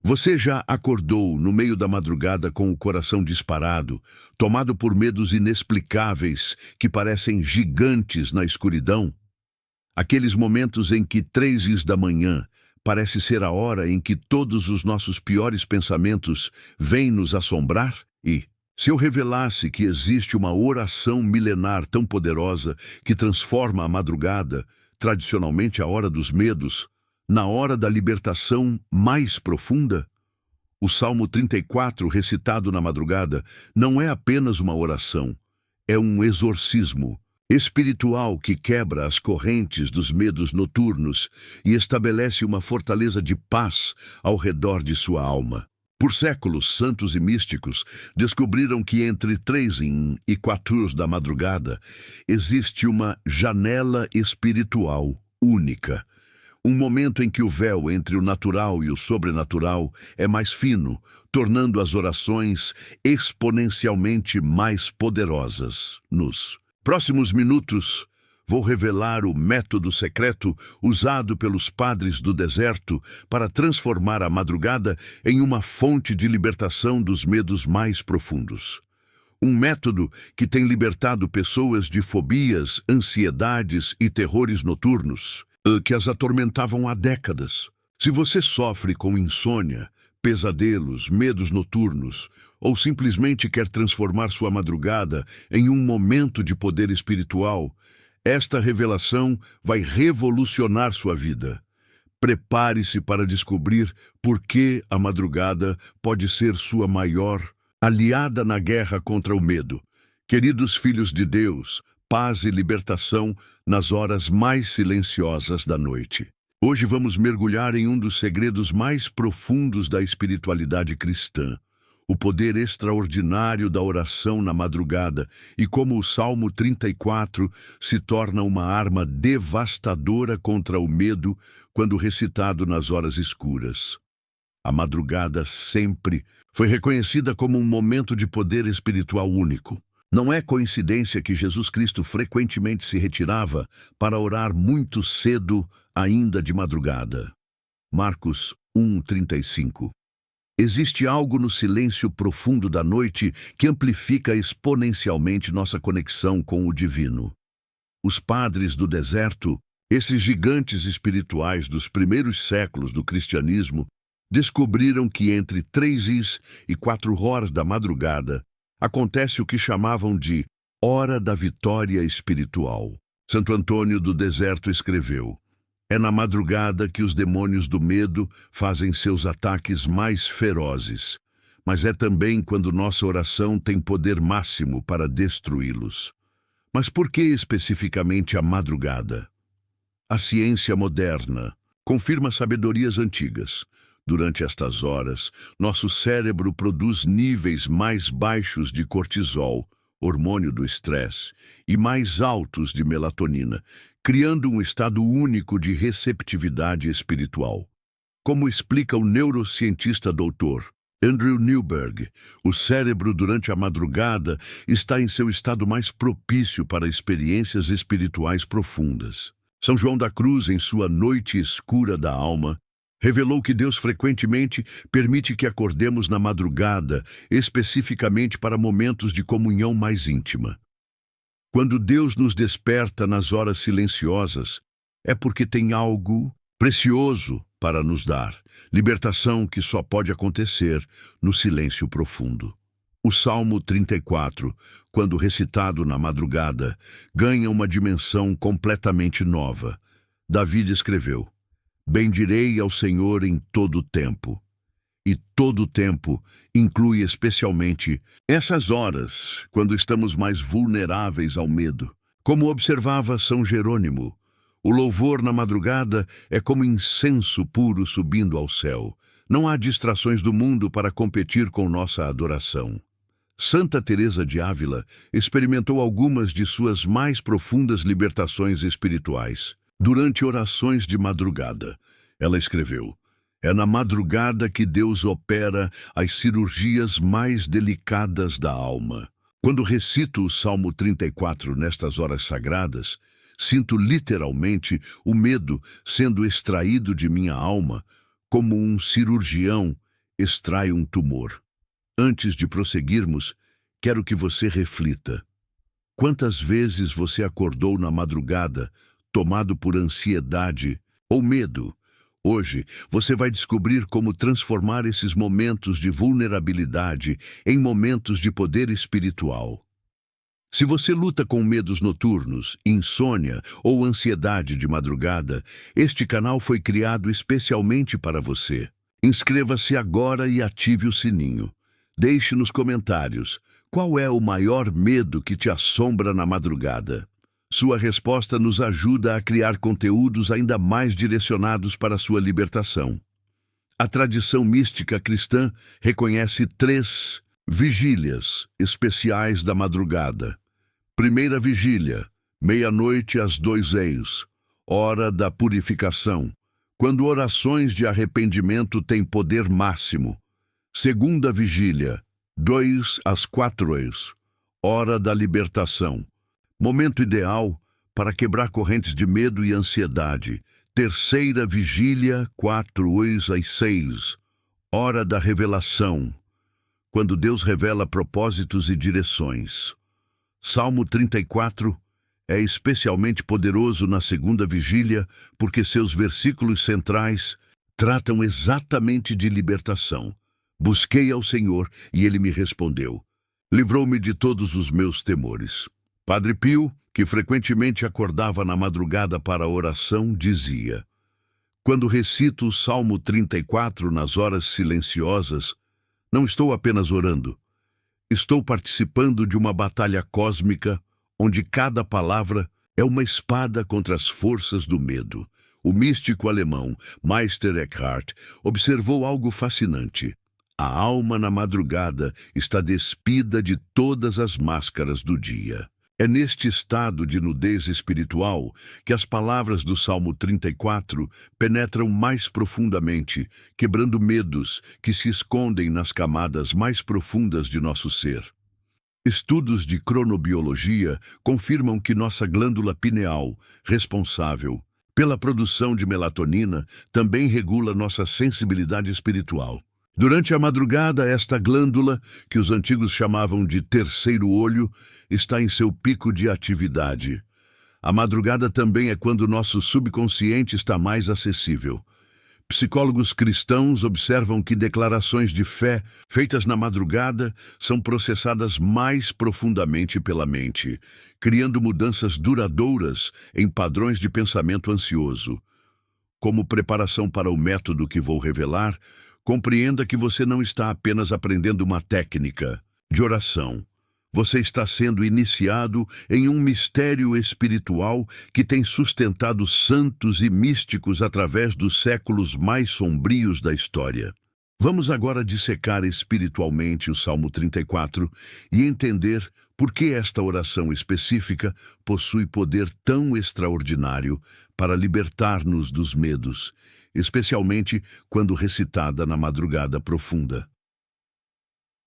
Você já acordou no meio da madrugada com o coração disparado, tomado por medos inexplicáveis que parecem gigantes na escuridão? Aqueles momentos em que 3 da manhã parece ser a hora em que todos os nossos piores pensamentos vêm nos assombrar? E, se eu revelasse que existe uma oração milenar tão poderosa que transforma a madrugada, tradicionalmente a hora dos medos, na hora da libertação mais profunda? O Salmo 34, recitado na madrugada, não é apenas uma oração, é um exorcismo espiritual que quebra as correntes dos medos noturnos e estabelece uma fortaleza de paz ao redor de sua alma. Por séculos, santos e místicos descobriram que entre 3 e 4 da madrugada existe uma janela espiritual única. Um momento em que o véu entre o natural e o sobrenatural é mais fino, tornando as orações exponencialmente mais poderosas. Nos próximos minutos, vou revelar o método secreto usado pelos padres do deserto para transformar a madrugada em uma fonte de libertação dos medos mais profundos. Um método que tem libertado pessoas de fobias, ansiedades e terrores noturnos que as atormentavam há décadas. Se você sofre com insônia, pesadelos, medos noturnos, ou simplesmente quer transformar sua madrugada em um momento de poder espiritual, esta revelação vai revolucionar sua vida. Prepare-se para descobrir por que a madrugada pode ser sua maior aliada na guerra contra o medo. Queridos filhos de Deus, paz e libertação nas horas mais silenciosas da noite. Hoje vamos mergulhar em um dos segredos mais profundos da espiritualidade cristã, o poder extraordinário da oração na madrugada e como o Salmo 34 se torna uma arma devastadora contra o medo quando recitado nas horas escuras. A madrugada sempre foi reconhecida como um momento de poder espiritual único. Não é coincidência que Jesus Cristo frequentemente se retirava para orar muito cedo, ainda de madrugada. Marcos 1:35. Existe algo no silêncio profundo da noite que amplifica exponencialmente nossa conexão com o divino. Os padres do deserto, esses gigantes espirituais dos primeiros séculos do cristianismo, descobriram que entre 3 e 4 horas da madrugada acontece o que chamavam de hora da vitória espiritual. Santo Antônio do Deserto escreveu: é na madrugada que os demônios do medo fazem seus ataques mais ferozes, mas é também quando nossa oração tem poder máximo para destruí-los. Mas por que especificamente a madrugada? A ciência moderna confirma sabedorias antigas. Durante estas horas, nosso cérebro produz níveis mais baixos de cortisol, hormônio do estresse, e mais altos de melatonina, criando um estado único de receptividade espiritual. Como explica o neurocientista Dr. Andrew Newberg, o cérebro durante a madrugada está em seu estado mais propício para experiências espirituais profundas. São João da Cruz, em sua Noite Escura da Alma, revelou que Deus frequentemente permite que acordemos na madrugada, especificamente para momentos de comunhão mais íntima. Quando Deus nos desperta nas horas silenciosas, é porque tem algo precioso para nos dar, libertação que só pode acontecer no silêncio profundo. O Salmo 34, quando recitado na madrugada, ganha uma dimensão completamente nova. Davi escreveu: bendirei ao Senhor em todo o tempo. E todo o tempo inclui especialmente essas horas, quando estamos mais vulneráveis ao medo. Como observava São Jerônimo, o louvor na madrugada é como incenso puro subindo ao céu. Não há distrações do mundo para competir com nossa adoração. Santa Teresa de Ávila experimentou algumas de suas mais profundas libertações espirituais durante orações de madrugada. Ela escreveu: é na madrugada que Deus opera as cirurgias mais delicadas da alma. Quando recito o Salmo 34 nestas horas sagradas, sinto literalmente o medo sendo extraído de minha alma, como um cirurgião extrai um tumor. Antes de prosseguirmos, quero que você reflita. Quantas vezes você acordou na madrugada, tomado por ansiedade ou medo? Hoje, você vai descobrir como transformar esses momentos de vulnerabilidade em momentos de poder espiritual. Se você luta com medos noturnos, insônia ou ansiedade de madrugada, este canal foi criado especialmente para você. Inscreva-se agora e ative o sininho. Deixe nos comentários qual é o maior medo que te assombra na madrugada. Sua resposta nos ajuda a criar conteúdos ainda mais direcionados para a sua libertação. A tradição mística cristã reconhece 3 vigílias especiais da madrugada. Primeira vigília, meia-noite às 2 hora da purificação, quando orações de arrependimento têm poder máximo. Segunda vigília, 2 às 4 hora da libertação, momento ideal para quebrar correntes de medo e ansiedade. Terceira vigília, 4 às 6, hora da revelação, quando Deus revela propósitos e direções. Salmo 34 é especialmente poderoso na segunda vigília porque seus versículos centrais tratam exatamente de libertação. Busquei ao Senhor e Ele me respondeu. Livrou-me de todos os meus temores. Padre Pio, que frequentemente acordava na madrugada para a oração, dizia: quando recito o Salmo 34 nas horas silenciosas, não estou apenas orando. Estou participando de uma batalha cósmica onde cada palavra é uma espada contra as forças do medo. O místico alemão Meister Eckhart observou algo fascinante. A alma na madrugada está despida de todas as máscaras do dia. É neste estado de nudez espiritual que as palavras do Salmo 34 penetram mais profundamente, quebrando medos que se escondem nas camadas mais profundas de nosso ser. Estudos de cronobiologia confirmam que nossa glândula pineal, responsável pela produção de melatonina, também regula nossa sensibilidade espiritual. Durante a madrugada, esta glândula, que os antigos chamavam de terceiro olho, está em seu pico de atividade. A madrugada também é quando nosso subconsciente está mais acessível. Psicólogos cristãos observam que declarações de fé feitas na madrugada são processadas mais profundamente pela mente, criando mudanças duradouras em padrões de pensamento ansioso. Como preparação para o método que vou revelar, compreenda que você não está apenas aprendendo uma técnica de oração. Você está sendo iniciado em um mistério espiritual que tem sustentado santos e místicos através dos séculos mais sombrios da história. Vamos agora dissecar espiritualmente o Salmo 34 e entender por que esta oração específica possui poder tão extraordinário para libertar-nos dos medos, especialmente quando recitada na madrugada profunda.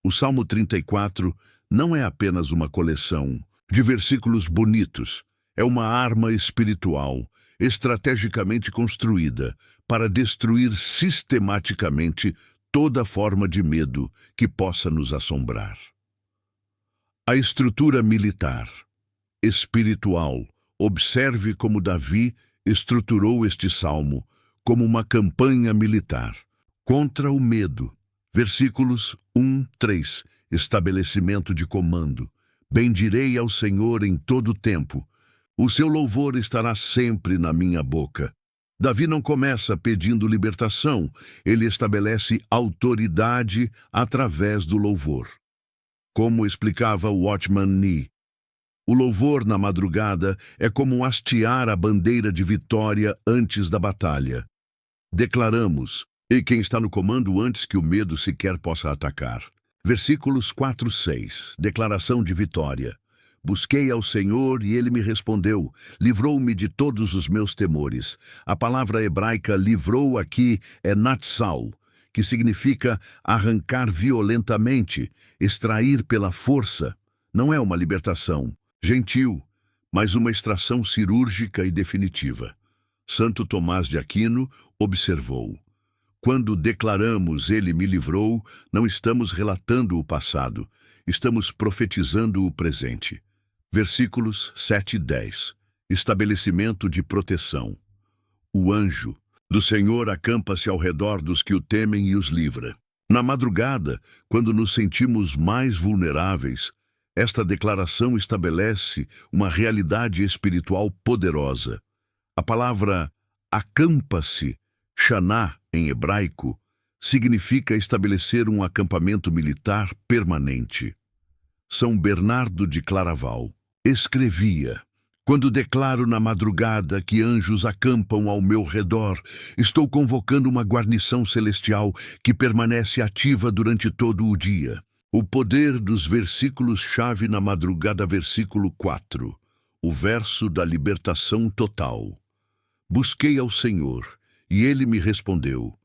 O Salmo 34 não é apenas uma coleção de versículos bonitos, é uma arma espiritual, estrategicamente construída para destruir sistematicamente toda forma de medo que possa nos assombrar. A estrutura militar, espiritual. Observe como Davi estruturou este salmo como uma campanha militar contra o medo. Versículos 1-3. Estabelecimento de comando. Bendirei ao Senhor em todo o tempo. O seu louvor estará sempre na minha boca. Davi não começa pedindo libertação, ele estabelece autoridade através do louvor. Como explicava Watchman Nee, o louvor na madrugada é como hastear a bandeira de vitória antes da batalha. Declaramos, e quem está no comando antes que o medo sequer possa atacar. Versículos 4-6, declaração de vitória. Busquei ao Senhor e Ele me respondeu, livrou-me de todos os meus temores. A palavra hebraica livrou aqui é natsal, que significa arrancar violentamente, extrair pela força. Não é uma libertação gentil, mas uma extração cirúrgica e definitiva. Santo Tomás de Aquino observou, Quando declaramos Ele me livrou, não estamos relatando o passado, estamos profetizando o presente. Versículos 7 e 10. Estabelecimento de proteção. O anjo do Senhor acampa-se ao redor dos que o temem e os livra. Na madrugada, quando nos sentimos mais vulneráveis, esta declaração estabelece uma realidade espiritual poderosa. A palavra acampa-se, Shaná, em hebraico, significa estabelecer um acampamento militar permanente. São Bernardo de Claraval escrevia: quando declaro na madrugada que anjos acampam ao meu redor, estou convocando uma guarnição celestial que permanece ativa durante todo o dia. O poder dos versículos-chave na madrugada, versículo 4, o verso da libertação total. Busquei ao Senhor, e Ele me respondeu.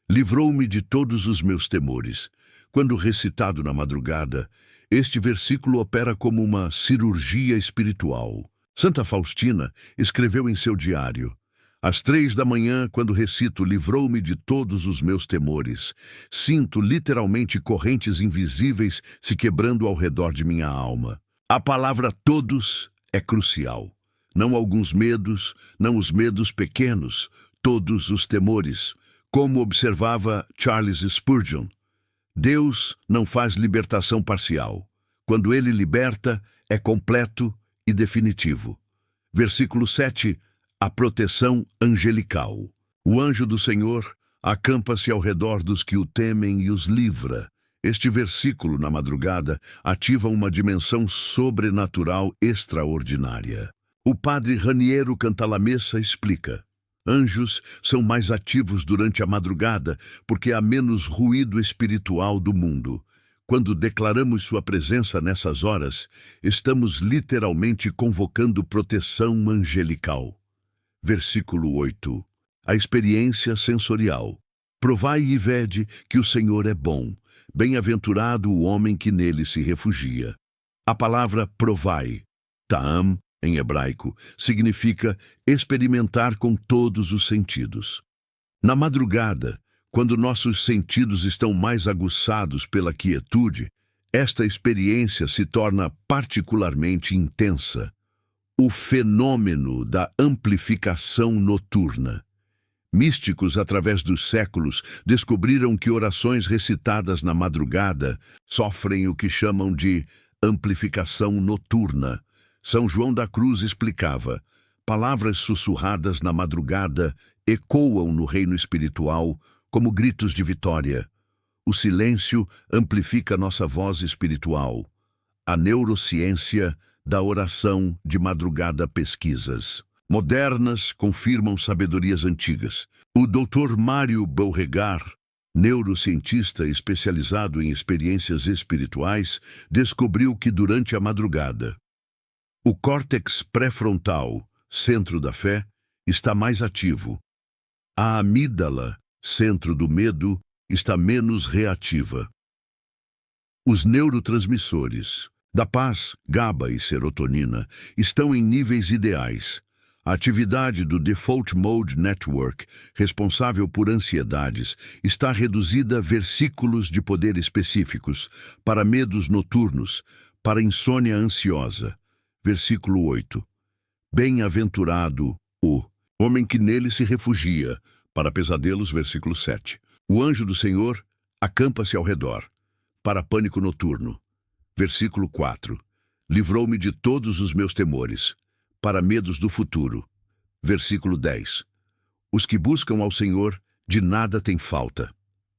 Livrou-me de todos os meus temores. Quando recitado na madrugada, este versículo opera como uma cirurgia espiritual. Santa Faustina escreveu em seu diário: às 3 da manhã, quando recito livrou-me de todos os meus temores, sinto literalmente correntes invisíveis se quebrando ao redor de minha alma. A palavra todos é crucial. Não alguns medos, não os medos pequenos, todos os temores. Como observava Charles Spurgeon, Deus não faz libertação parcial. Quando Ele liberta, é completo e definitivo. Versículo 7. A proteção angelical. O anjo do Senhor acampa-se ao redor dos que o temem e os livra. Este versículo, na madrugada, ativa uma dimensão sobrenatural extraordinária. O padre Raniero Cantalamessa explica: anjos são mais ativos durante a madrugada porque há menos ruído espiritual do mundo. Quando declaramos sua presença nessas horas, estamos literalmente convocando proteção angelical. Versículo 8. A experiência sensorial. Provai e vede que o Senhor é bom. Bem-aventurado o homem que nele se refugia. A palavra provai, ta'am, em hebraico, significa experimentar com todos os sentidos. Na madrugada, quando nossos sentidos estão mais aguçados pela quietude, esta experiência se torna particularmente intensa. O fenômeno da amplificação noturna. Místicos, através dos séculos, descobriram que orações recitadas na madrugada sofrem o que chamam de amplificação noturna. São João da Cruz explicava: palavras sussurradas na madrugada ecoam no reino espiritual como gritos de vitória. O silêncio amplifica nossa voz espiritual. A neurociência da oração de madrugada pesquisas modernas confirmam sabedorias antigas. O Dr. Mário Beauregard, neurocientista especializado em experiências espirituais, descobriu que durante a madrugada, o córtex pré-frontal, centro da fé, está mais ativo. A amígdala, centro do medo, está menos reativa. Os neurotransmissores da paz, GABA e serotonina, estão em níveis ideais. A atividade do Default Mode Network, responsável por ansiedades, está reduzida a versículos de poder específicos, para medos noturnos, para insônia ansiosa. Versículo 8. Bem-aventurado o homem que nele se refugia, para pesadelos. Versículo 7. O anjo do Senhor acampa-se ao redor, para pânico noturno. Versículo 4. Livrou-me de todos os meus temores, para medos do futuro. Versículo 10. Os que buscam ao Senhor, de nada têm falta.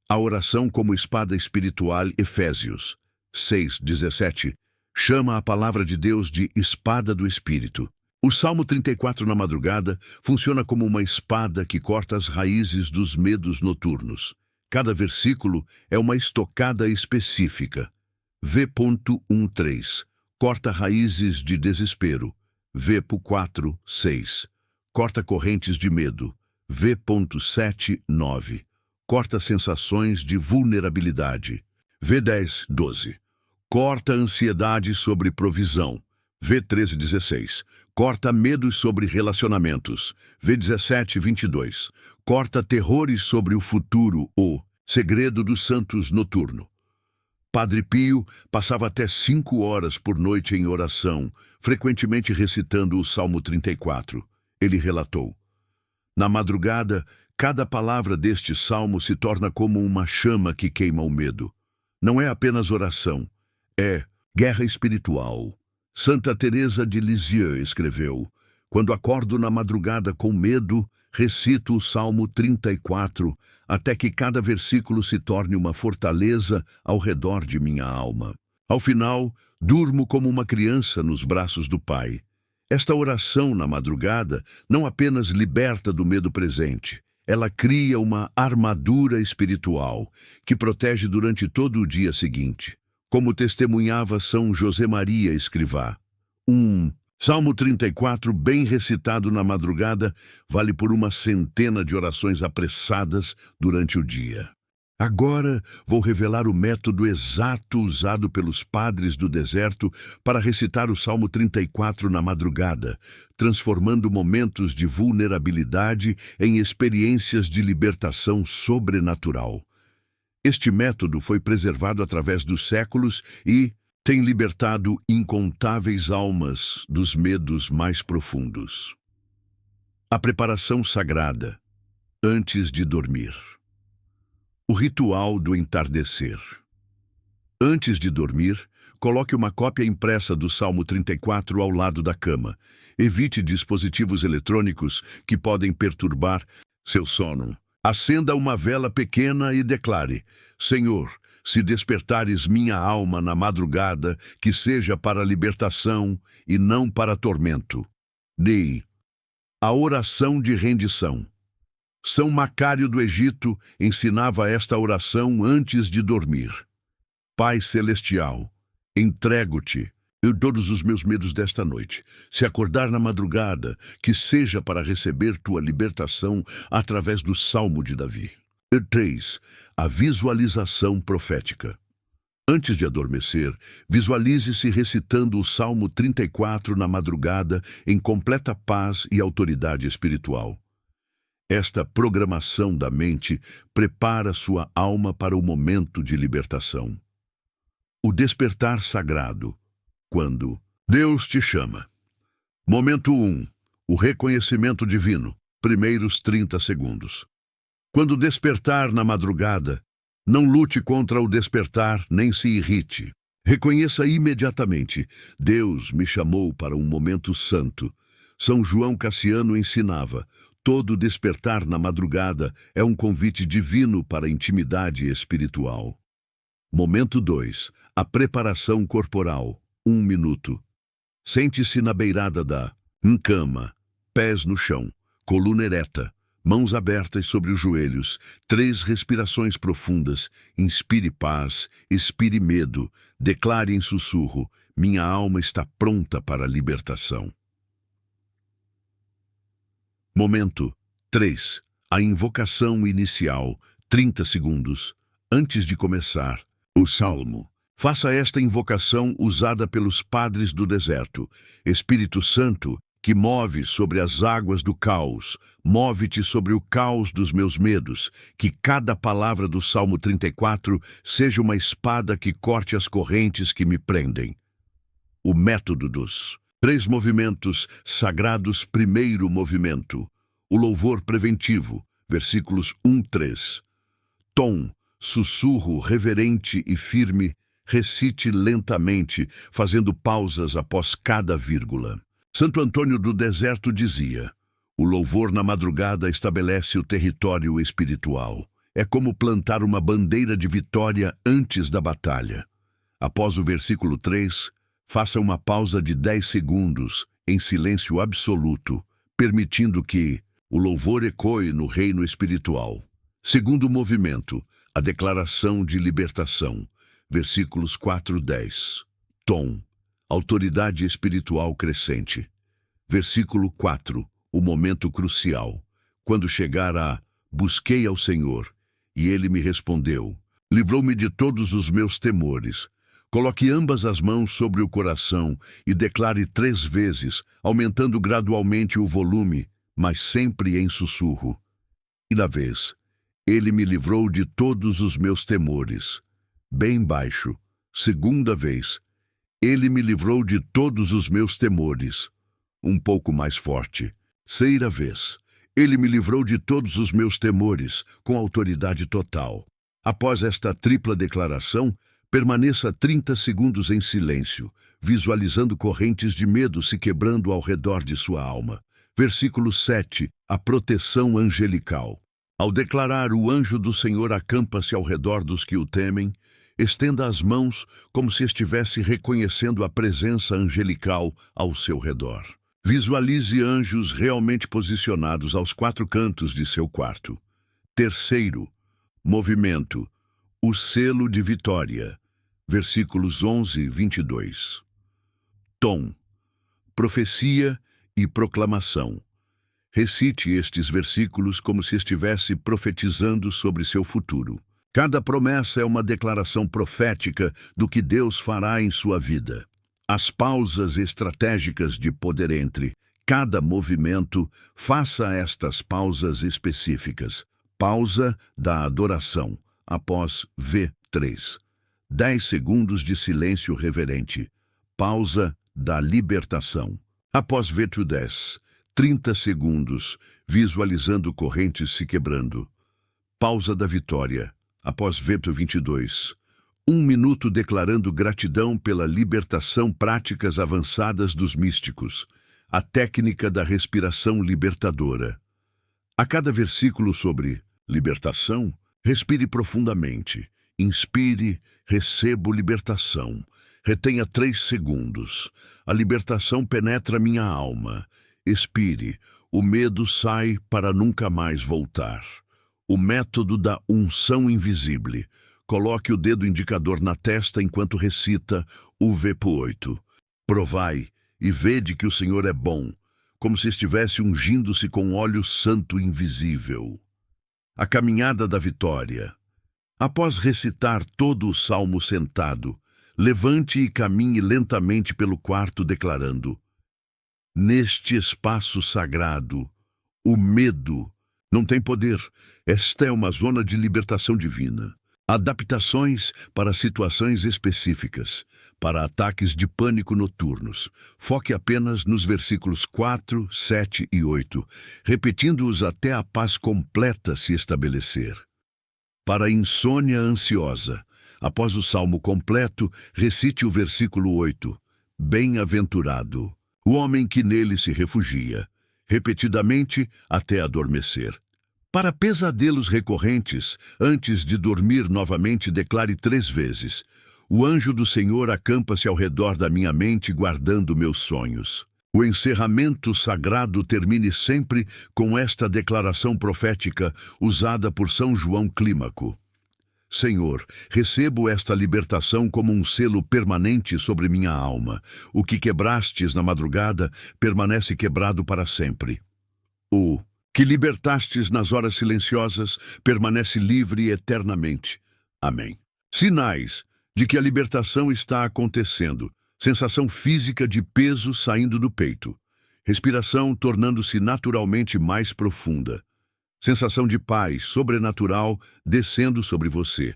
A oração como espada espiritual, Efésios 6:17, chama a palavra de Deus de espada do Espírito. O Salmo 34 na madrugada funciona como uma espada que corta as raízes dos medos noturnos. Cada versículo é uma estocada específica. V.13. Corta raízes de desespero. V.4.6. Corta correntes de medo. V.7.9. Corta sensações de vulnerabilidade. V10.12. Corta ansiedade sobre provisão. V13.16. Corta medos sobre relacionamentos. V17, 22. Corta terrores sobre o futuro. O segredo dos santos noturno. Padre Pio passava até 5 horas por noite em oração, frequentemente recitando o Salmo 34. Ele relatou: na madrugada, cada palavra deste salmo se torna como uma chama que queima o medo. Não é apenas oração, é guerra espiritual. Santa Teresa de Lisieux escreveu: quando acordo na madrugada com medo, recito o Salmo 34, até que cada versículo se torne uma fortaleza ao redor de minha alma. Ao final, durmo como uma criança nos braços do Pai. Esta oração na madrugada não apenas liberta do medo presente, ela cria uma armadura espiritual que protege durante todo o dia seguinte. Como testemunhava São José Maria Escrivá. Salmo 34, bem recitado na madrugada, vale por uma centena de orações apressadas durante o dia. Agora vou revelar o método exato usado pelos padres do deserto para recitar o Salmo 34 na madrugada, transformando momentos de vulnerabilidade em experiências de libertação sobrenatural. Este método foi preservado através dos séculos e tem libertado incontáveis almas dos medos mais profundos. A preparação sagrada antes de dormir. O ritual do entardecer. Antes de dormir, coloque uma cópia impressa do Salmo 34 ao lado da cama. Evite dispositivos eletrônicos que podem perturbar seu sono. Acenda uma vela pequena e declare: Senhor, se despertares minha alma na madrugada, que seja para libertação e não para tormento. D. A oração de rendição. São Macário do Egito ensinava esta oração antes de dormir. Pai Celestial, entrego-te em todos os meus medos desta noite. Se acordar na madrugada, que seja para receber tua libertação através do Salmo de Davi. 3. A visualização profética. Antes de adormecer, visualize-se recitando o Salmo 34 na madrugada em completa paz e autoridade espiritual. Esta programação da mente prepara sua alma para o momento de libertação. O despertar sagrado. Quando Deus te chama. Momento 1. O reconhecimento divino. Primeiros 30 segundos. Quando despertar na madrugada, não lute contra o despertar, nem se irrite. Reconheça imediatamente: Deus me chamou para um momento santo. São João Cassiano ensinava: todo despertar na madrugada é um convite divino para a intimidade espiritual. Momento 2. A preparação corporal. 1 minuto. Sente-se na beirada da cama, pés no chão, coluna ereta, mãos abertas sobre os joelhos, 3 respirações profundas. Inspire paz, expire medo, declare em sussurro: minha alma está pronta para a libertação. Momento 3. A invocação inicial, 30 segundos. Antes de começar o Salmo, faça esta invocação usada pelos padres do deserto. Espírito Santo, que move sobre as águas do caos, move-te sobre o caos dos meus medos, que cada palavra do Salmo 34 seja uma espada que corte as correntes que me prendem. O método dos 3 movimentos sagrados. Primeiro movimento, o louvor preventivo, versículos 1-3. Tom, sussurro reverente e firme, recite lentamente, fazendo pausas após cada vírgula. Santo Antônio do Deserto dizia: o louvor na madrugada estabelece o território espiritual. É como plantar uma bandeira de vitória antes da batalha. Após o versículo 3, faça uma pausa de 10 segundos, em silêncio absoluto, permitindo que o louvor ecoe no reino espiritual. Segundo movimento, a declaração de libertação. Versículos 4-10. Tom, autoridade espiritual crescente. Versículo 4, o momento crucial. Quando chegar a busquei ao Senhor, e ele me respondeu. Livrou-me de todos os meus temores. Coloque ambas as mãos sobre o coração e declare 3 vezes, aumentando gradualmente o volume, mas sempre em sussurro. Primeira vez, ele me livrou de todos os meus temores. Bem baixo. Segunda vez, ele me livrou de todos os meus temores. Um pouco mais forte. Terceira vez, ele me livrou de todos os meus temores, com autoridade total. Após esta tripla declaração, permaneça 30 segundos em silêncio, visualizando correntes de medo se quebrando ao redor de sua alma. Versículo 7. A proteção angelical. Ao declarar o anjo do Senhor acampa-se ao redor dos que o temem, estenda as mãos como se estivesse reconhecendo a presença angelical ao seu redor. Visualize anjos realmente posicionados aos 4 cantos de seu quarto. Terceiro, movimento. O selo de vitória. Versículos 11 e 22. Tom. Profecia e proclamação. Recite estes versículos como se estivesse profetizando sobre seu futuro. Cada promessa é uma declaração profética do que Deus fará em sua vida. As pausas estratégicas de poder entre cada movimento, faça estas pausas específicas. Pausa da adoração, após V3. 10 segundos de silêncio reverente. Pausa da libertação. Após V10, 30 segundos, visualizando correntes se quebrando. Pausa da vitória. Após V22, 1 minuto declarando gratidão pela libertação, práticas avançadas dos místicos. A técnica da respiração libertadora. A cada versículo sobre libertação, respire profundamente. Inspire, recebo libertação. Retenha 3 segundos. A libertação penetra minha alma. Expire. O medo sai para nunca mais voltar. O método da unção invisível. Coloque o dedo indicador na testa enquanto recita o V8. Provai e vede que o Senhor é bom, como se estivesse ungindo-se com óleo santo invisível. A caminhada da vitória. Após recitar todo o salmo sentado, levante e caminhe lentamente pelo quarto declarando: neste espaço sagrado, o medo não tem poder. Esta é uma zona de libertação divina. Adaptações para situações específicas, para ataques de pânico noturnos. Foque apenas nos versículos 4, 7 e 8, repetindo-os até a paz completa se estabelecer. Para a insônia ansiosa, após o salmo completo, recite o versículo 8. Bem-aventurado o homem que nele se refugia, repetidamente até adormecer. Para pesadelos recorrentes, antes de dormir novamente, declare 3 vezes: o anjo do Senhor acampa-se ao redor da minha mente, guardando meus sonhos. O encerramento sagrado termine sempre com esta declaração profética usada por São João Clímaco. Senhor, recebo esta libertação como um selo permanente sobre minha alma. O que quebrastes na madrugada permanece quebrado para sempre. O que libertastes nas horas silenciosas permanece livre eternamente. Amém. Sinais de que a libertação está acontecendo. Sensação física de peso saindo do peito. Respiração tornando-se naturalmente mais profunda. Sensação de paz sobrenatural descendo sobre você.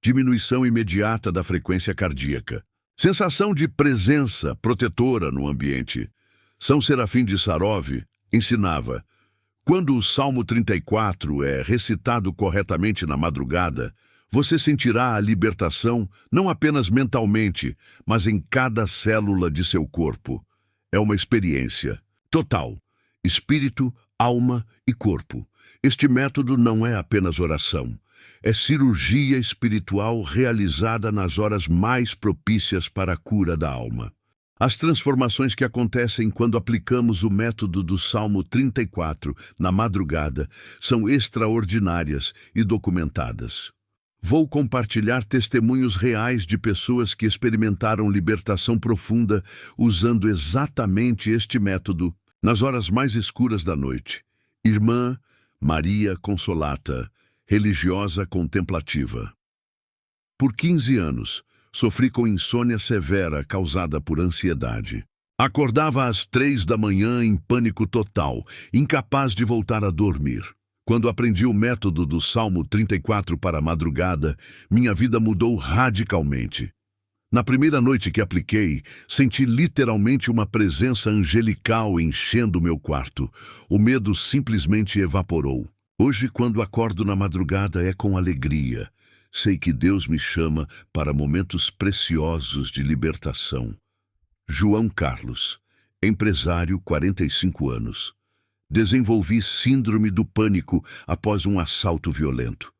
Diminuição imediata da frequência cardíaca. Sensação de presença protetora no ambiente. São Serafim de Sarov ensinava: quando o Salmo 34 é recitado corretamente na madrugada, você sentirá a libertação não apenas mentalmente, mas em cada célula de seu corpo. É uma experiência total, espírito, alma e corpo. Este método não é apenas oração, é cirurgia espiritual realizada nas horas mais propícias para a cura da alma. As transformações que acontecem quando aplicamos o método do Salmo 34 na madrugada são extraordinárias e documentadas. Vou compartilhar testemunhos reais de pessoas que experimentaram libertação profunda usando exatamente este método nas horas mais escuras da noite. Irmã Maria Consolata, religiosa contemplativa. Por 15 anos, Sofri com insônia severa causada por ansiedade. Acordava às 3 da manhã em pânico total, incapaz de voltar a dormir. Quando aprendi o método do Salmo 34 para a madrugada, minha vida mudou radicalmente. Na primeira noite que apliquei, senti literalmente uma presença angelical enchendo meu quarto. O medo simplesmente evaporou. Hoje, quando acordo na madrugada, é com alegria. Sei que Deus me chama para momentos preciosos de libertação. João Carlos, empresário, 45 anos. Desenvolvi síndrome do pânico após um assalto violento.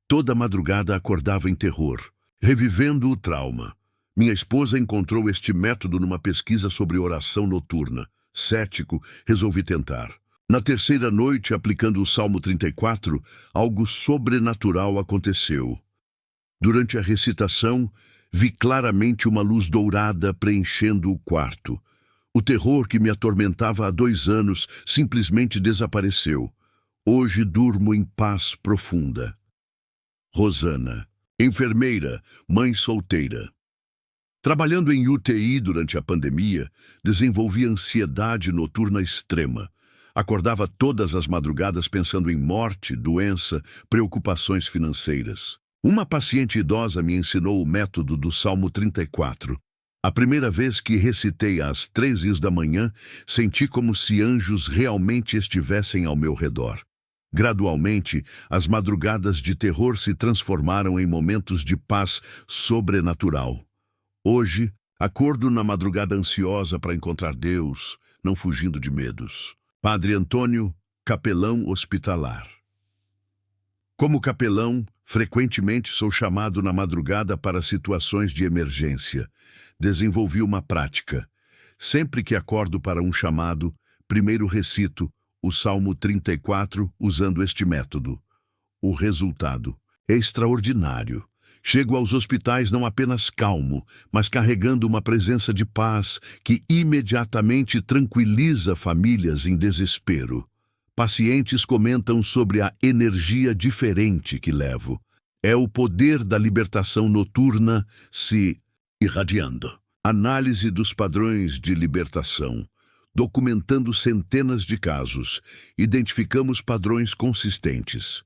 Toda madrugada acordava em terror, revivendo o trauma. Minha esposa encontrou este método numa pesquisa sobre oração noturna. Cético, resolvi tentar. Na terceira noite, aplicando o Salmo 34, algo sobrenatural aconteceu. Durante a recitação, vi claramente uma luz dourada preenchendo o quarto. O terror que me atormentava há 2 anos simplesmente desapareceu. Hoje durmo em paz profunda. Rosana, enfermeira, mãe solteira. Trabalhando em UTI durante a pandemia, desenvolvi ansiedade noturna extrema. Acordava todas as madrugadas pensando em morte, doença, preocupações financeiras. Uma paciente idosa me ensinou o método do Salmo 34. A primeira vez que recitei às 3 da manhã, senti como se anjos realmente estivessem ao meu redor. Gradualmente, as madrugadas de terror se transformaram em momentos de paz sobrenatural. Hoje, acordo na madrugada ansiosa para encontrar Deus, não fugindo de medos. Padre Antônio, capelão hospitalar. Como capelão, frequentemente sou chamado na madrugada para situações de emergência. Desenvolvi uma prática. Sempre que acordo para um chamado, primeiro recito o Salmo 34 usando este método. O resultado é extraordinário. Chego aos hospitais não apenas calmo, mas carregando uma presença de paz que imediatamente tranquiliza famílias em desespero. Pacientes comentam sobre a energia diferente que levo. É o poder da libertação noturna se irradiando. Análise dos padrões de libertação. Documentando centenas de casos, identificamos padrões consistentes.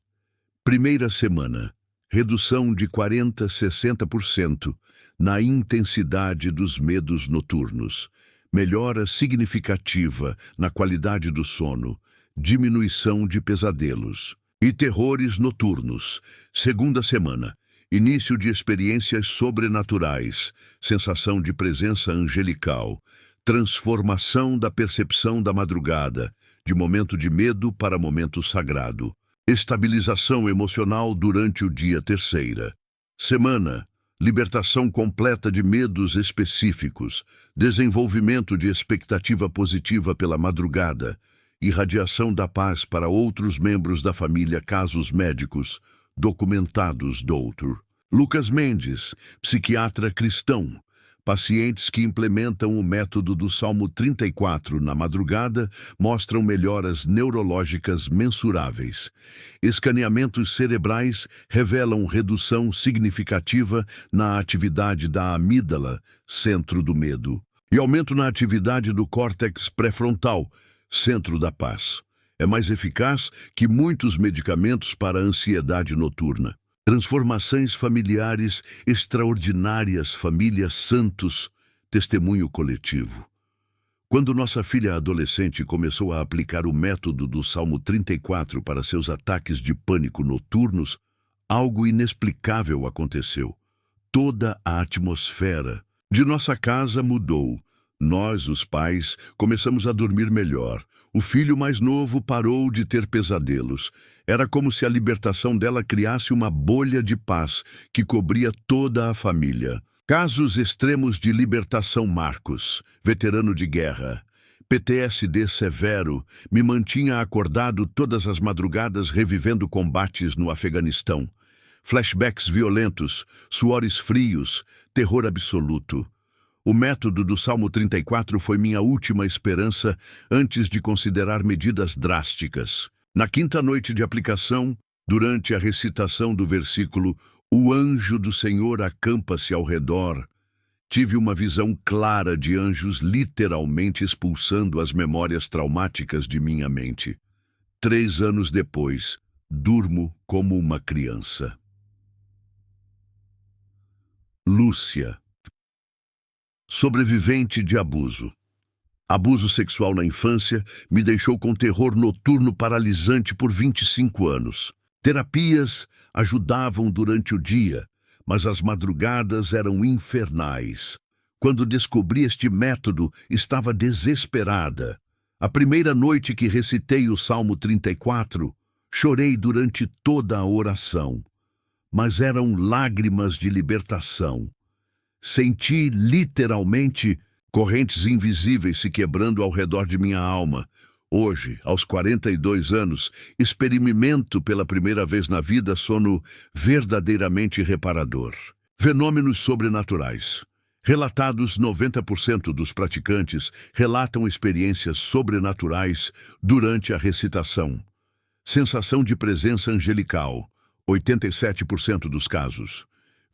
Primeira semana. Redução de 40% a 60% na intensidade dos medos noturnos. Melhora significativa na qualidade do sono. Diminuição de pesadelos e terrores noturnos. Segunda semana. Início de experiências sobrenaturais. Sensação de presença angelical. Transformação da percepção da madrugada, de momento de medo para momento sagrado. Estabilização emocional durante o dia. Terceira semana. Libertação completa de medos específicos. Desenvolvimento de expectativa positiva pela madrugada. Irradiação da paz para outros membros da família. Casos médicos documentados. Dr. Lucas Mendes, psiquiatra cristão. Pacientes que implementam o método do Salmo 34 na madrugada mostram melhoras neurológicas mensuráveis. Escaneamentos cerebrais revelam redução significativa na atividade da amígdala, centro do medo, e aumento na atividade do córtex pré-frontal, centro da paz. É mais eficaz que muitos medicamentos para a ansiedade noturna. Transformações familiares extraordinárias, famílias santos, testemunho coletivo. Quando nossa filha adolescente começou a aplicar o método do Salmo 34 para seus ataques de pânico noturnos, algo inexplicável aconteceu. Toda a atmosfera de nossa casa mudou. Nós, os pais, começamos a dormir melhor. O filho mais novo parou de ter pesadelos. Era como se a libertação dela criasse uma bolha de paz que cobria toda a família. Casos extremos de libertação. Marcos, veterano de guerra. PTSD severo, me mantinha acordado todas as madrugadas revivendo combates no Afeganistão. Flashbacks violentos, suores frios, terror absoluto. O método do Salmo 34 foi minha última esperança antes de considerar medidas drásticas. Na quinta noite de aplicação, durante a recitação do versículo O anjo do Senhor acampa-se ao redor. Tive uma visão clara de anjos literalmente expulsando as memórias traumáticas de minha mente. 3 anos depois, durmo como uma criança. Lúcia. Sobrevivente de abuso. Abuso sexual na infância me deixou com terror noturno paralisante por 25 anos. Terapias ajudavam durante o dia, mas as madrugadas eram infernais. Quando descobri este método, estava desesperada. A primeira noite que recitei o Salmo 34, chorei durante toda a oração. Mas eram lágrimas de libertação. Senti literalmente correntes invisíveis se quebrando ao redor de minha alma. Hoje, aos 42 anos, experimento pela primeira vez na vida sono verdadeiramente reparador. Fenômenos sobrenaturais. Relatados, 90% dos praticantes relatam experiências sobrenaturais durante a recitação. Sensação de presença angelical, 87% dos casos.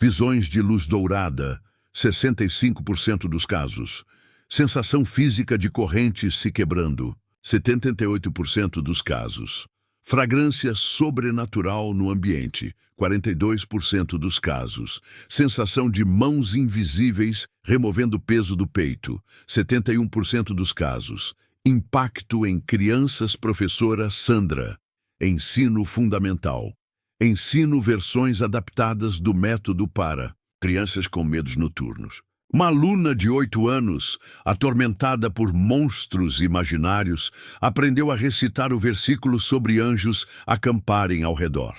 Visões de luz dourada, 65% dos casos. Sensação física de correntes se quebrando, 78% dos casos. Fragrância sobrenatural no ambiente, 42% dos casos. Sensação de mãos invisíveis removendo peso do peito, 71% dos casos. Impacto em crianças, professora Sandra. Ensino fundamental. Ensino versões adaptadas do método para crianças com medos noturnos. Uma aluna de 8 anos, atormentada por monstros imaginários, aprendeu a recitar o versículo sobre anjos acamparem ao redor.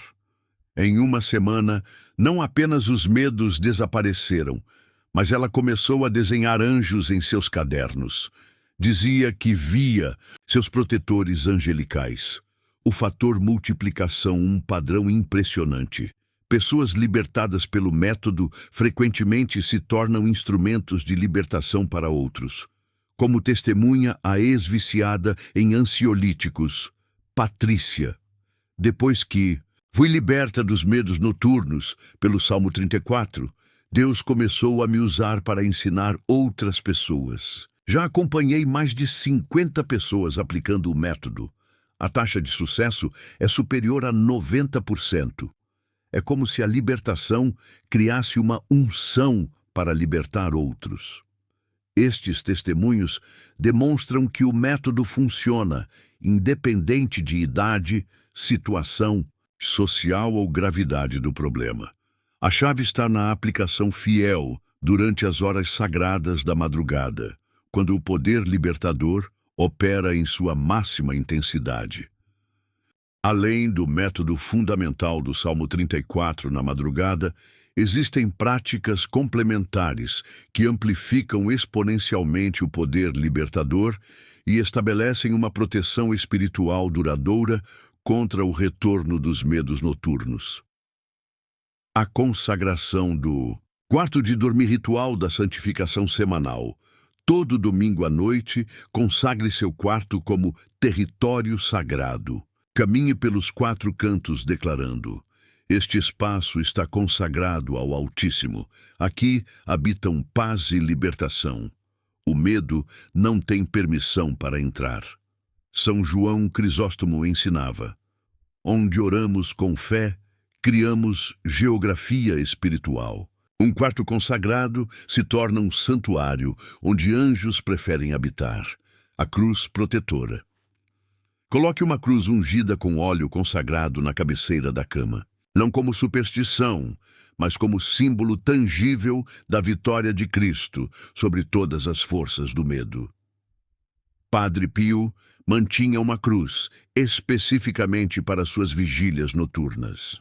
Em uma semana, não apenas os medos desapareceram, mas ela começou a desenhar anjos em seus cadernos. Dizia que via seus protetores angelicais. O fator multiplicação, um padrão impressionante. Pessoas libertadas pelo método frequentemente se tornam instrumentos de libertação para outros. Como testemunha a ex-viciada em ansiolíticos, Patrícia. Depois que fui liberta dos medos noturnos pelo Salmo 34, Deus começou a me usar para ensinar outras pessoas. Já acompanhei mais de 50 pessoas aplicando o método. A taxa de sucesso é superior a 90%. É como se a libertação criasse uma unção para libertar outros. Estes testemunhos demonstram que o método funciona, independente de idade, situação social ou gravidade do problema. A chave está na aplicação fiel durante as horas sagradas da madrugada, quando o poder libertador opera em sua máxima intensidade. Além do método fundamental do Salmo 34 na madrugada, existem práticas complementares que amplificam exponencialmente o poder libertador e estabelecem uma proteção espiritual duradoura contra o retorno dos medos noturnos. A consagração do quarto de dormir ritual da santificação semanal. Todo domingo à noite, consagre seu quarto como território sagrado. Caminhe pelos 4 cantos declarando: este espaço está consagrado ao Altíssimo. Aqui habitam paz e libertação. O medo não tem permissão para entrar. São João Crisóstomo ensinava: onde oramos com fé, criamos geografia espiritual. Um quarto consagrado se torna um santuário onde anjos preferem habitar. A cruz protetora. Coloque uma cruz ungida com óleo consagrado na cabeceira da cama, não como superstição, mas como símbolo tangível da vitória de Cristo sobre todas as forças do medo. Padre Pio mantinha uma cruz especificamente para suas vigílias noturnas.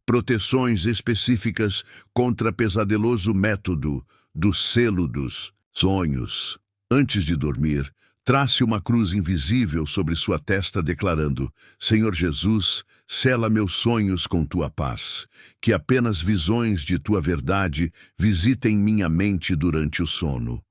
Proteções específicas contra pesadeloso método do selo dos sonhos. Antes de dormir, trace uma cruz invisível sobre sua testa declarando: Senhor Jesus, sela meus sonhos com tua paz, que apenas visões de tua verdade visitem minha mente durante o sono.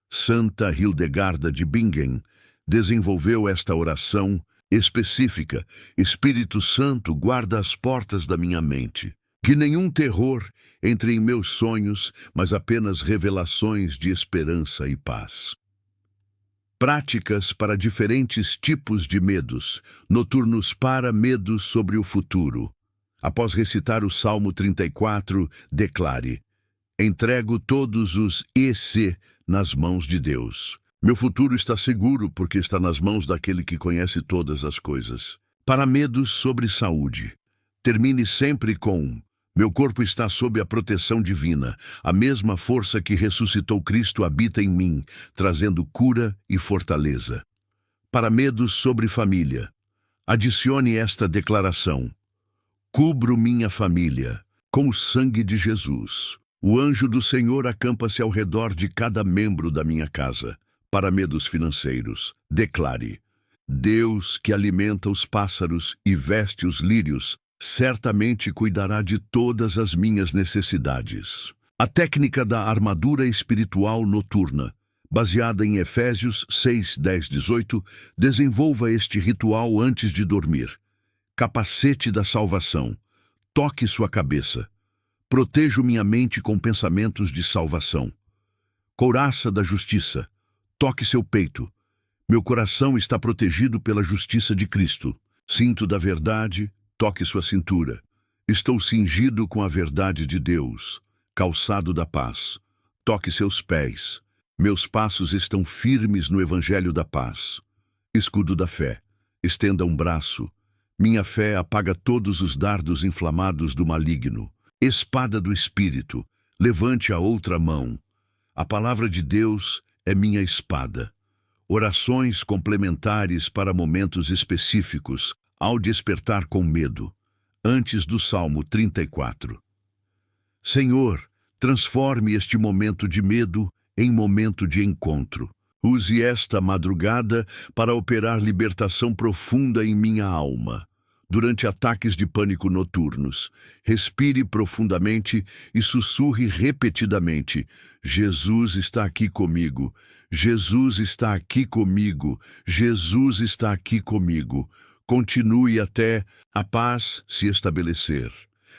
Santa Hildegarda de Bingen desenvolveu esta oração específica: Espírito Santo, guarda as portas da minha mente, Que nenhum terror entre em meus sonhos, mas apenas revelações de esperança e paz. Práticas para diferentes tipos de medos, noturnos para medos sobre o futuro. Após recitar o Salmo 34, declare: entrego todos os EC nas mãos de Deus. Meu futuro está seguro porque está nas mãos daquele que conhece todas as coisas. Para medos sobre saúde, termine sempre com: meu corpo está sob a proteção divina. A mesma força que ressuscitou Cristo habita em mim, trazendo cura e fortaleza. Para medos sobre família, adicione esta declaração: cubro minha família com o sangue de Jesus. O anjo do Senhor acampa-se ao redor de cada membro da minha casa. Para medos financeiros, declare: Deus que alimenta os pássaros e veste os lírios, certamente cuidará de todas as minhas necessidades. A técnica da armadura espiritual noturna, baseada em Efésios 6, 10, 18, desenvolva este ritual antes de dormir. Capacete da salvação. Toque sua cabeça. Protejo minha mente com pensamentos de salvação. Couraça da justiça. Toque seu peito. Meu coração está protegido pela justiça de Cristo. Cinto da verdade. Toque sua cintura. Estou cingido com a verdade de Deus. Calçado da paz. Toque seus pés. Meus passos estão firmes no evangelho da paz. Escudo da fé. Estenda um braço. Minha fé apaga todos os dardos inflamados do maligno. Espada do Espírito. Levante a outra mão. A palavra de Deus é minha espada. Orações complementares para momentos específicos, ao despertar com medo, antes do Salmo 34. Senhor, transforme este momento de medo em momento de encontro. Use esta madrugada para operar libertação profunda em minha alma. Durante ataques de pânico noturnos, respire profundamente e sussurre repetidamente: Jesus está aqui comigo, Jesus está aqui comigo, Jesus está aqui comigo. Continue até a paz se estabelecer.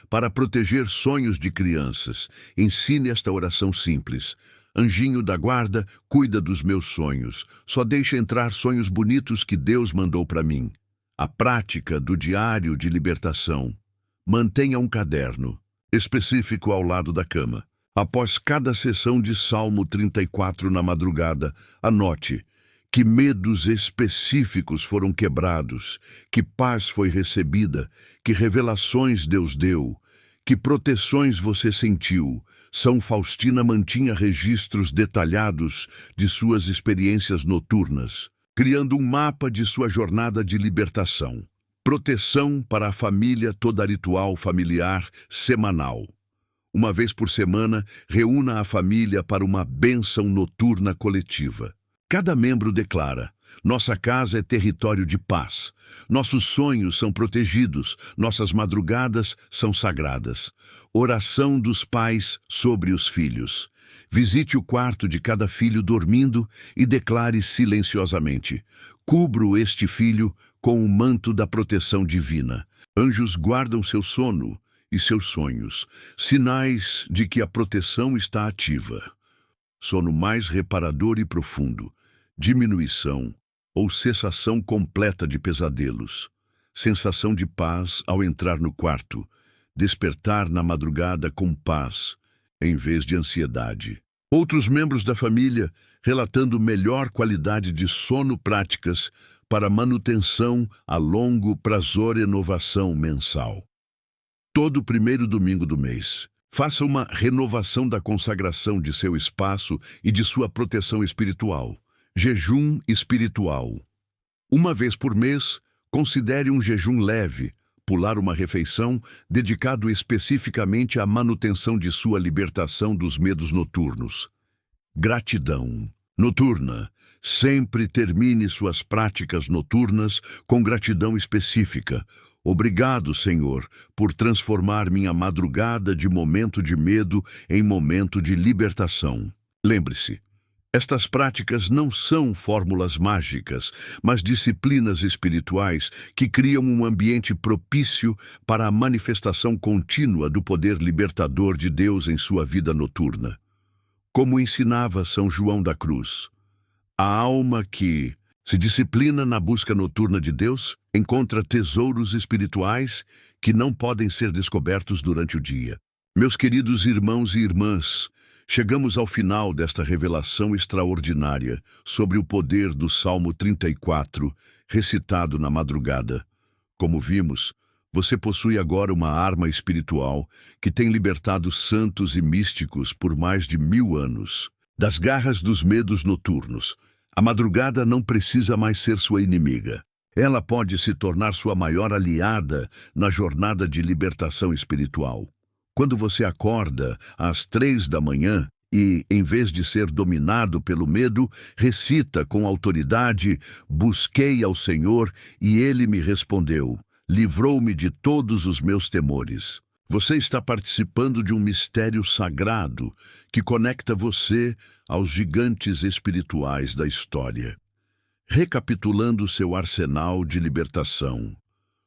Para proteger sonhos de crianças, ensine esta oração simples: Anjinho da guarda, cuida dos meus sonhos. Só deixa entrar sonhos bonitos que Deus mandou para mim. A prática do diário de libertação. Mantenha um caderno específico ao lado da cama. Após cada sessão de Salmo 34 na madrugada, anote: que medos específicos foram quebrados, que paz foi recebida, que revelações Deus deu, que proteções você sentiu. São Faustina mantinha registros detalhados de suas experiências noturnas, criando um mapa de sua jornada de libertação. Proteção para a família, toda ritual familiar semanal. Uma vez por semana, reúna a família para uma bênção noturna coletiva. Cada membro declara: nossa casa é território de paz. Nossos sonhos são protegidos. Nossas madrugadas são sagradas. Oração dos pais sobre os filhos. Visite o quarto de cada filho dormindo e declare silenciosamente: cubro este filho com o manto da proteção divina. Anjos guardam seu sono e seus sonhos, sinais de que a proteção está ativa. Sono mais reparador e profundo. Diminuição ou cessação completa de pesadelos. Sensação de paz ao entrar no quarto. Despertar na madrugada com paz, em vez de ansiedade. Outros membros da família relatando melhor qualidade de sono, práticas para manutenção a longo prazo, renovação mensal. Todo primeiro domingo do mês, faça uma renovação da consagração de seu espaço e de sua proteção espiritual. Jejum espiritual. Uma vez por mês, considere um jejum leve, pular uma refeição, dedicado especificamente à manutenção de sua libertação dos medos noturnos. Gratidão noturna. Sempre termine suas práticas noturnas com gratidão específica. Obrigado, Senhor, por transformar minha madrugada de momento de medo em momento de libertação. Lembre-se, Estas práticas não são fórmulas mágicas, mas disciplinas espirituais que criam um ambiente propício para a manifestação contínua do poder libertador de Deus em sua vida noturna. Como ensinava São João da Cruz, a alma que se disciplina na busca noturna de Deus encontra tesouros espirituais que não podem ser descobertos durante o dia. Meus queridos irmãos e irmãs, chegamos ao final desta revelação extraordinária sobre o poder do Salmo 34, recitado na madrugada. Como vimos, você possui agora uma arma espiritual que tem libertado santos e místicos por mais de 1000 anos. Das garras dos medos noturnos, a madrugada não precisa mais ser sua inimiga. Ela pode se tornar sua maior aliada na jornada de libertação espiritual. Quando você acorda às 3 da manhã e, em vez de ser dominado pelo medo, recita com autoridade: "Busquei ao Senhor e Ele me respondeu, livrou-me de todos os meus temores." Você está participando de um mistério sagrado que conecta você aos gigantes espirituais da história. Recapitulando seu arsenal de libertação.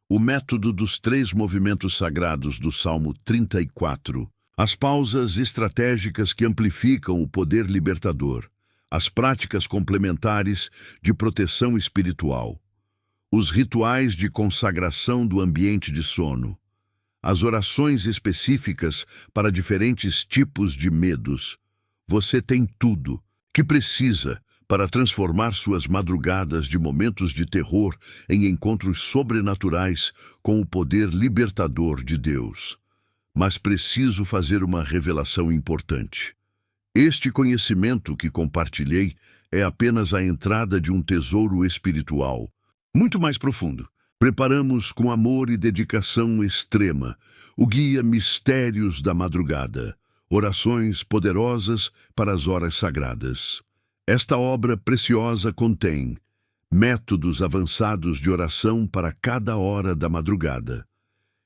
O método dos 3 movimentos sagrados do Salmo 34. As pausas estratégicas que amplificam o poder libertador. As práticas complementares de proteção espiritual. Os rituais de consagração do ambiente de sono. As orações específicas para diferentes tipos de medos. Você tem tudo que precisa para transformar suas madrugadas de momentos de terror em encontros sobrenaturais com o poder libertador de Deus. Mas preciso fazer uma revelação importante. Este conhecimento que compartilhei é apenas a entrada de um tesouro espiritual, muito mais profundo. Preparamos com amor e dedicação extrema o guia Mistérios da Madrugada, orações poderosas para as horas sagradas. Esta obra preciosa contém métodos avançados de oração para cada hora da madrugada,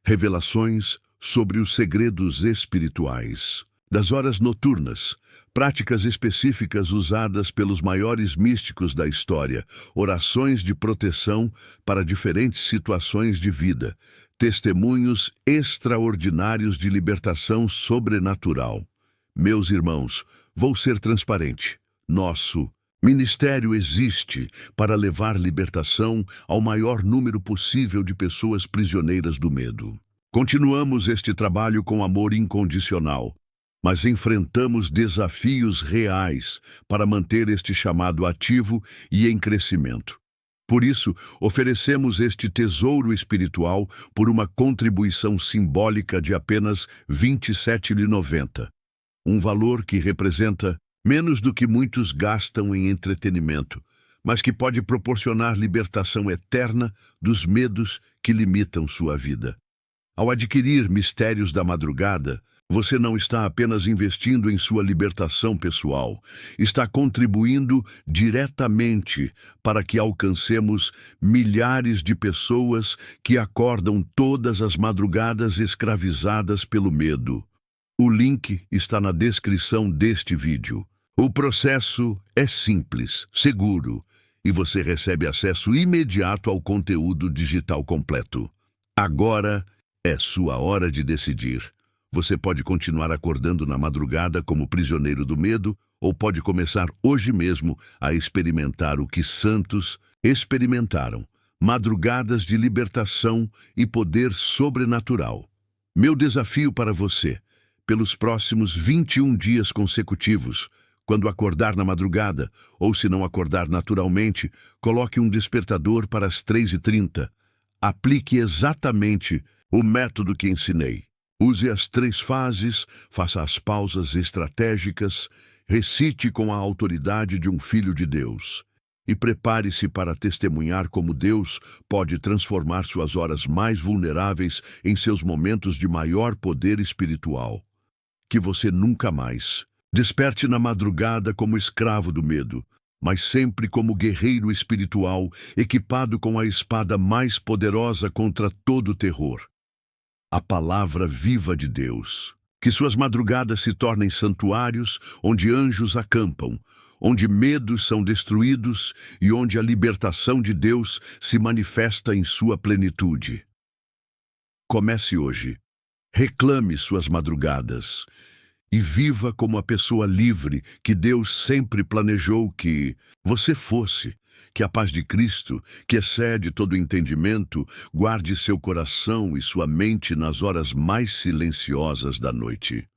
revelações sobre os segredos espirituais das horas noturnas, práticas específicas usadas pelos maiores místicos da história, orações de proteção para diferentes situações de vida, testemunhos extraordinários de libertação sobrenatural. Meus irmãos, vou ser transparente. Nosso ministério existe para levar libertação ao maior número possível de pessoas prisioneiras do medo. Continuamos este trabalho com amor incondicional, mas enfrentamos desafios reais para manter este chamado ativo e em crescimento. Por isso, oferecemos este tesouro espiritual por uma contribuição simbólica de apenas R$ 27,90, um valor que representa menos do que muitos gastam em entretenimento, mas que pode proporcionar libertação eterna dos medos que limitam sua vida. Ao adquirir Mistérios da Madrugada, você não está apenas investindo em sua libertação pessoal, está contribuindo diretamente para que alcancemos milhares de pessoas que acordam todas as madrugadas escravizadas pelo medo. O link está na descrição deste vídeo. O processo é simples, seguro, e você recebe acesso imediato ao conteúdo digital completo. Agora é sua hora de decidir. Você pode continuar acordando na madrugada como prisioneiro do medo, ou pode começar hoje mesmo a experimentar o que santos experimentaram, madrugadas de libertação e poder sobrenatural. Meu desafio para você, pelos próximos 21 dias consecutivos, quando acordar na madrugada, ou se não acordar naturalmente, coloque um despertador para as 3h30. Aplique exatamente o método que ensinei. Use as 3 fases, faça as pausas estratégicas, recite com a autoridade de um filho de Deus. E prepare-se para testemunhar como Deus pode transformar suas horas mais vulneráveis em seus momentos de maior poder espiritual. Que você nunca mais desperte na madrugada como escravo do medo, mas sempre como guerreiro espiritual, equipado com a espada mais poderosa contra todo o terror. A palavra viva de Deus. Que suas madrugadas se tornem santuários onde anjos acampam, onde medos são destruídos e onde a libertação de Deus se manifesta em sua plenitude. Comece hoje. Reclame suas madrugadas e viva como a pessoa livre que Deus sempre planejou que você fosse. Que a paz de Cristo, que excede todo entendimento, guarde seu coração e sua mente nas horas mais silenciosas da noite.